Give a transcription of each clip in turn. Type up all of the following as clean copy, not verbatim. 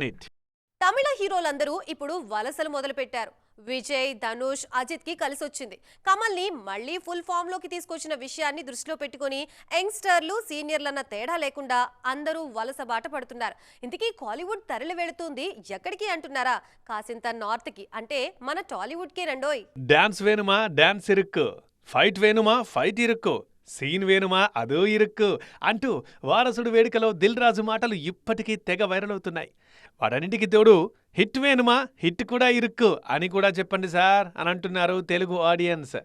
Neat. తమిళ హీరోలందరూ ఇప్పుడు వలసలు మొదలుపెట్టారు. విజయ్, ధనుష్, అజిత్ కి కలిసొచ్చింది. కమల్ ని మళ్లీ ఫుల్ ఫామ్ లోకి తీసుకొచ్చిన విషయాన్ని దృష్టిలో పెట్టుకుని యంగ్స్టర్లు, సీనియర్లన్న తేడా లేకుండా అందరూ వలస బాట పడుతున్నారు. ఇంతకీ కాలీవుడ్ తరలి వెళుతుంది ఎక్కడికి అంటున్నారా? కాసింత నార్త్ కి, అంటే మన టాలీవుడ్ కి రండోయ్. డాన్స్ వేణుమా డాన్స్ ఇరుక్కు, ఫైట్ వేణుమా ఫైట్ ఇరుక్కు, సీన్ వేణుమా అదో ఇరుక్కు అంటూ వారసుడు వేడుకలో దిల్ రాజు మాటలు ఇప్పటికీ తెగ వైరల్ అవుతున్నాయి. వాటన్నింటికి తోడు హిట్ వేణుమా హిట్ కూడా ఇరుక్కు అని కూడా చెప్పండి సార్ అని అంటున్నారు తెలుగు ఆడియన్స్.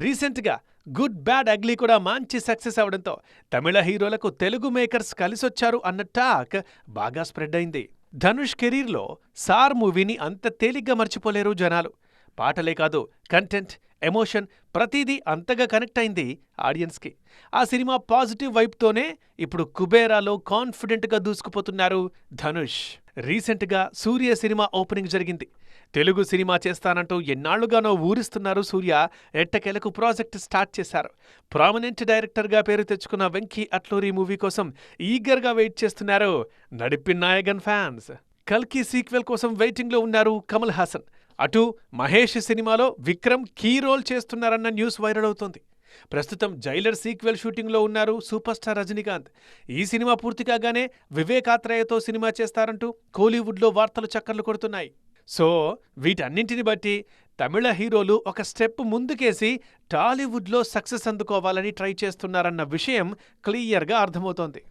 రీసెంట్గా గుడ్ బ్యాడ్ అగ్లీ కూడా మంచి సక్సెస్ అవడంతో తమిళ హీరోలకు తెలుగు మేకర్స్ కలిసొచ్చారు అన్న టాక్ బాగా స్ప్రెడ్ అయింది. ధనుష్ కెరీర్లో సార్ మూవీని అంత తేలిగ్గా మర్చిపోలేరు జనాలు. పాటలే కాదు, కంటెంట్, ఎమోషన్ ప్రతిదీ అంతగా కనెక్ట్ అయింది ఆడియన్స్కి. ఆ సినిమా పాజిటివ్ వైపుతోనే ఇప్పుడు కుబేరాలో కాన్ఫిడెంట్గా దూసుకుపోతున్నారు ధనుష్. రీసెంట్గా సూర్య సినిమా ఓపెనింగ్ జరిగింది. తెలుగు సినిమా చేస్తానంటూ ఎన్నాళ్లుగానో ఊరిస్తున్నారు సూర్య. ఎట్టకేలకు ప్రాజెక్ట్ స్టార్ట్ చేశారు. ప్రామినెంట్ డైరెక్టర్గా పేరు తెచ్చుకున్న వెంకీ అట్లూరి మూవీ కోసం ఈగర్గా వెయిట్ చేస్తున్నారు నడిపి నాయగన్ ఫ్యాన్స్. కల్కి సీక్వెల్ కోసం వెయిటింగ్లో ఉన్నారు కమల్ హాసన్. అటు మహేష్ సినిమాలో విక్రమ్ కీ రోల్ చేస్తున్నారన్న న్యూస్ వైరల్ అవుతోంది. ప్రస్తుతం జైలర్ సీక్వెల్ షూటింగ్లో ఉన్నారు సూపర్ స్టార్ రజనీకాంత్. ఈ సినిమా పూర్తి కాగానే వివేకాత్రేయతో సినిమా చేస్తారంటూ కోలీవుడ్లో వార్తలు చక్కర్లు కొడుతున్నాయి. సో వీటన్నింటిని బట్టి తమిళ హీరోలు ఒక స్టెప్ ముందుకేసి టాలీవుడ్లో సక్సెస్ అందుకోవాలని ట్రై చేస్తున్నారన్న విషయం క్లియర్గా అర్థమవుతోంది.